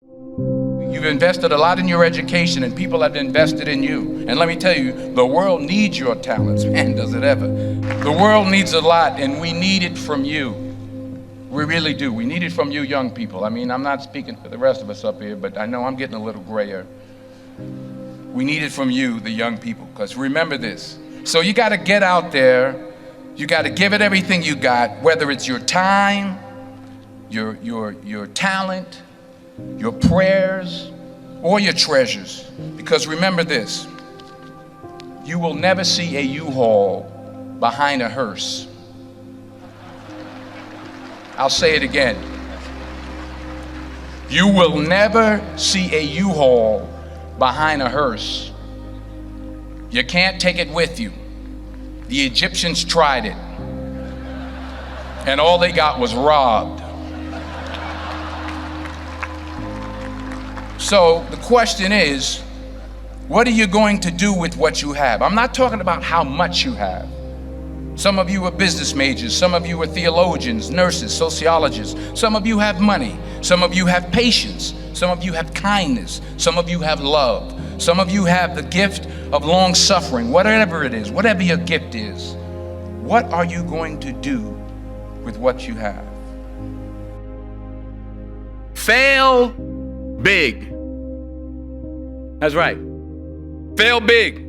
You've invested a lot in your education, and people have invested in you. And let me tell you, the world needs your talents. Man, does it ever. The world needs a lot, and we need it from you. We really do. We need it from you young people. I mean, I'm not speaking for the rest of us up here, but I know I'm getting a little grayer. We need it from you, the young people, because remember this. So you got to get out there. You got to give it everything you got, whether it's your time, your talent, your prayers, or your treasures. Because remember this, you will never see a U-Haul behind a hearse. I'll say it again. You will never see a U-Haul behind a hearse. You can't take it with you. The Egyptians tried it, and all they got was robbed. So the question is, what are you going to do with what you have? I'm not talking about how much you have. Some of you are business majors, some of you are theologians, nurses, sociologists. Some of you have money, some of you have patience, some of you have kindness, some of you have love, some of you have the gift of long suffering. Whatever it is, whatever your gift is, what are you going to do with what you have? Fail big. That's right. Fail big.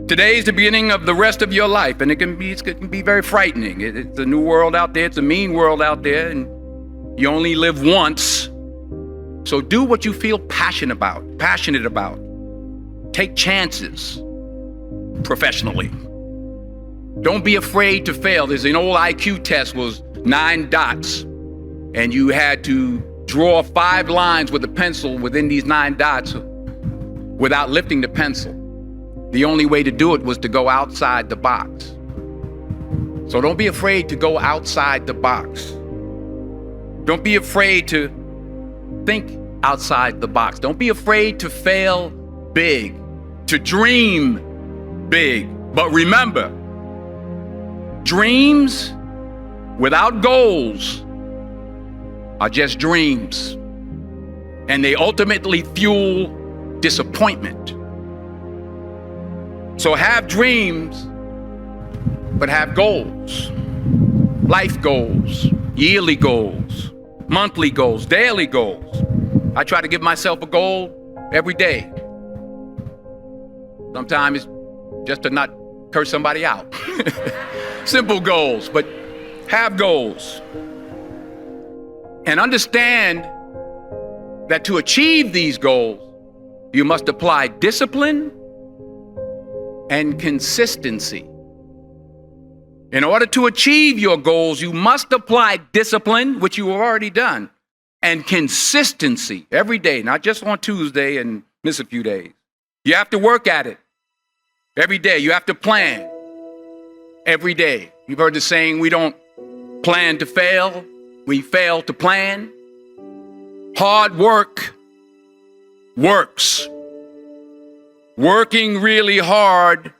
Today's the beginning of the rest of your life, and it can be very frightening. It's a new world out there. It's a mean world out there, and you only live once. So do what you feel passionate about. Take chances professionally. Don't be afraid to fail. There's an old IQ test, was 9 dots, and you had to draw 5 lines with a pencil within these 9 dots without lifting the pencil. The only way to do it was to go outside the box. So don't be afraid to go outside the box. Don't be afraid to think outside the box. Don't be afraid to fail big, to dream big. But remember, dreams without goals are just dreams, and they ultimately fuel disappointment. So have dreams, but have goals. Life goals, yearly goals, monthly goals, daily goals. I try to give myself a goal every day. Sometimes it's just to not curse somebody out. Simple goals, but have goals. And understand that to achieve these goals, you must apply discipline and consistency. In order to achieve your goals, you must apply discipline, which you have already done, and consistency every day, not just on Tuesday and miss a few days. You have to work at it every day. You have to plan every day. You've heard the saying, we don't plan to fail, we fail to plan. Hard work works. Working really hard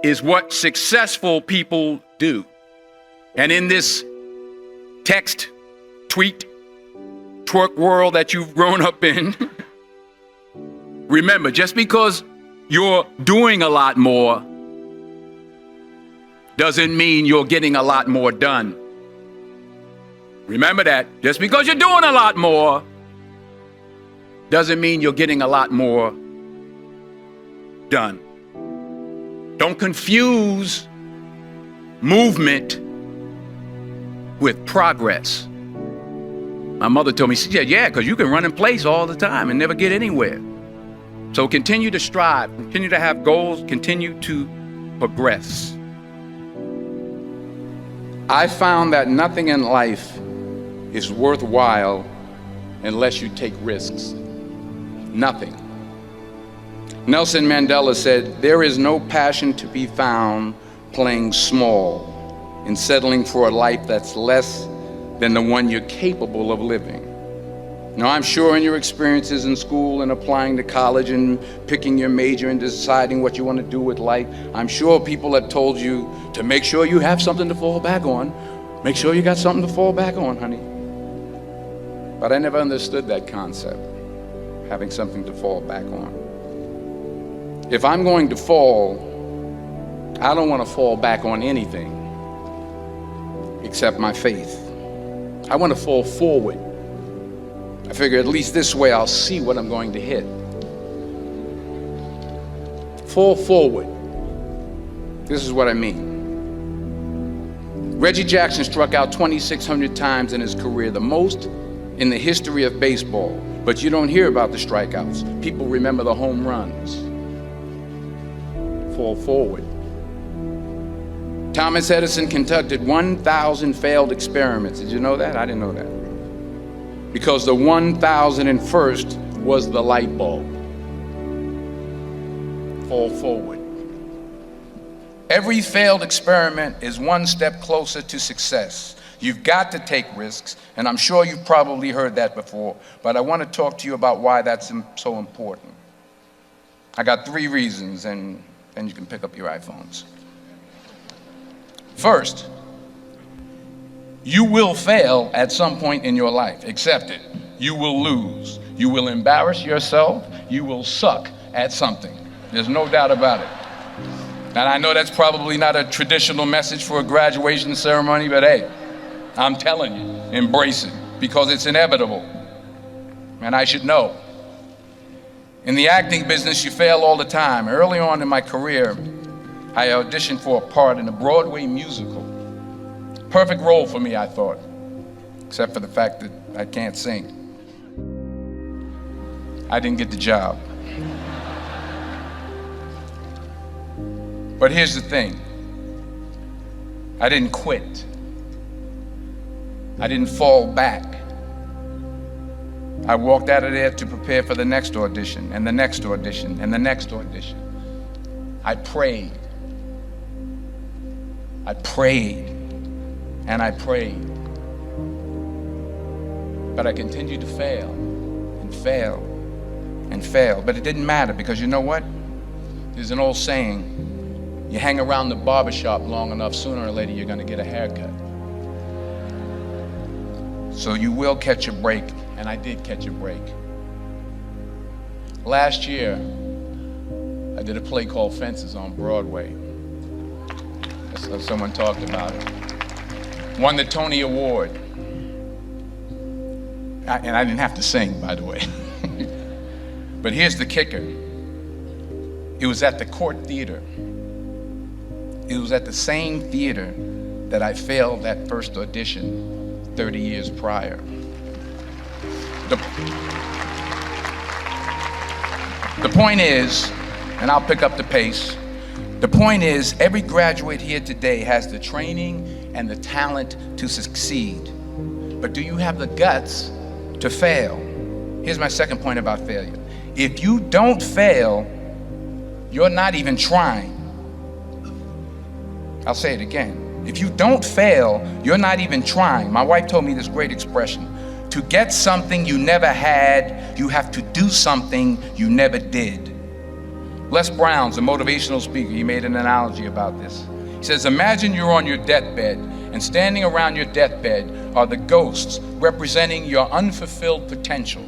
is what successful people do. And in this text, tweet, twerk world that you've grown up in, remember, just because you're doing a lot more doesn't mean you're getting a lot more done. Remember that. Just because you're doing a lot more doesn't mean you're getting a lot more done. Don't confuse movement with progress. My mother told me, she said, yeah, because you can run in place all the time and never get anywhere. So continue to strive, continue to have goals, continue to progress. I found that nothing in life is worthwhile unless you take risks. Nothing. Nelson Mandela said, there is no passion to be found playing small and settling for a life that's less than the one you're capable of living. Now, I'm sure in your experiences in school and applying to college and picking your major and deciding what you want to do with life, I'm sure people have told you to make sure you have something to fall back on. Make sure you got something to fall back on, honey. But I never understood that concept, having something to fall back on. If I'm going to fall, I don't want to fall back on anything except my faith. I want to fall forward. I figure at least this way I'll see what I'm going to hit. Fall forward. This is what I mean. Reggie Jackson struck out 2,600 times in his career, the most in the history of baseball. But you don't hear about the strikeouts. People remember the home runs. Fall forward. Thomas Edison conducted 1,000 failed experiments. Did you know that? I didn't know that. Because the 1,001st was the light bulb. Fall forward. Every failed experiment is one step closer to success. You've got to take risks, and I'm sure you've probably heard that before, but I want to talk to you about why that's so important. I got 3 reasons, and then you can pick up your iPhones. First, you will fail at some point in your life. Accept it. You will lose. You will embarrass yourself. You will suck at something. There's no doubt about it. And I know that's probably not a traditional message for a graduation ceremony, but hey, I'm telling you, embrace it, because it's inevitable. And I should know. In the acting business, you fail all the time. Early on in my career, I auditioned for a part in a Broadway musical. Perfect role for me, I thought, except for the fact that I can't sing. I didn't get the job. But here's the thing. I didn't quit. I didn't fall back. I walked out of there to prepare for the next audition, and the next audition, and the next audition. I prayed. I prayed, and I prayed. But I continued to fail, and fail, and fail. But it didn't matter, because you know what? There's an old saying, you hang around the barbershop long enough, sooner or later you're going to get a haircut. So you will catch a break, and I did catch a break. Last year, I did a play called Fences on Broadway. Someone talked about it. Won the Tony Award. And I didn't have to sing, by the way. But here's the kicker. It was at the Court Theater. It was at the same theater that I failed that first audition 30 years prior. The point is, and I'll pick up the pace, the point is, every graduate here today has the training and the talent to succeed. But do you have the guts to fail? Here's my second point about failure. If you don't fail, you're not even trying. I'll say it again. If you don't fail, you're not even trying. My wife told me this great expression. To get something you never had, you have to do something you never did. Les Brown's a motivational speaker. He made an analogy about this. He says, imagine you're on your deathbed, and standing around your deathbed are the ghosts representing your unfulfilled potential.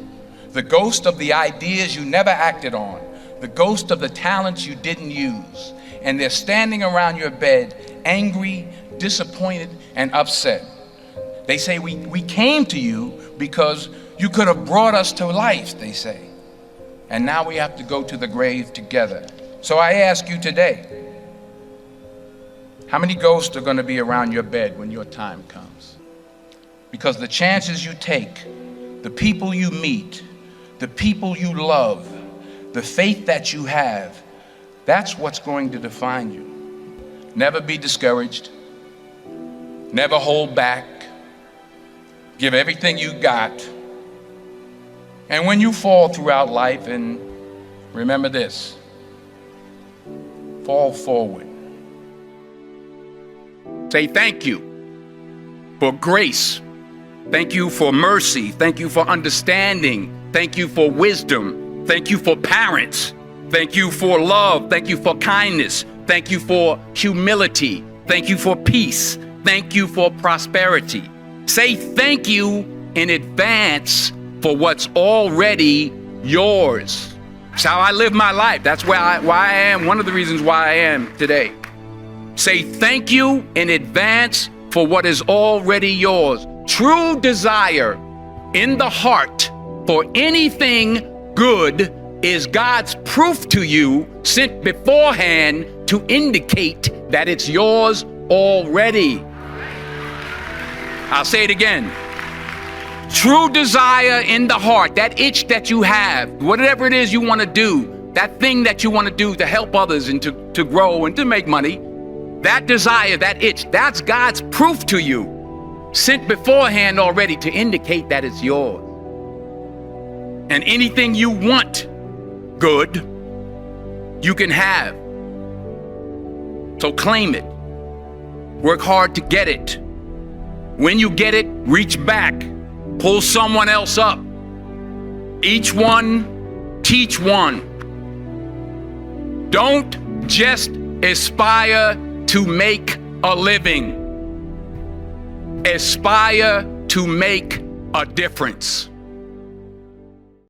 The ghost of the ideas you never acted on. The ghost of the talents you didn't use. And they're standing around your bed, angry, disappointed, and upset. They say, we came to you because you could have brought us to life, they say. And now we have to go to the grave together. So I ask you today, how many ghosts are going to be around your bed when your time comes? Because the chances you take, the people you meet, the people you love, the faith that you have, that's what's going to define you. Never be discouraged. Never hold back. Give everything you got. And when you fall throughout life, and remember this, fall forward. Say thank you for grace. Thank you for mercy. Thank you for understanding. Thank you for wisdom. Thank you for parents. Thank you for love. Thank you for kindness. Thank you for humility. Thank you for peace. Thank you for prosperity. Say thank you in advance for what's already yours. That's how I live my life. That's why I am, one of the reasons why I am today. Say thank you in advance for what is already yours. True desire in the heart for anything good is God's proof to you, sent beforehand to indicate that it's yours already. I'll say it again. True desire in the heart, that itch that you have, whatever it is you want to do, that thing that you want to do to help others and to grow and to make money, that desire, that itch, that's God's proof to you, sent beforehand already to indicate that it's yours. And anything you want good, you can have. So claim it. Work hard to get it. When you get it, reach back. Pull someone else up. Each one, teach one. Don't just aspire to make a living. Aspire to make a difference.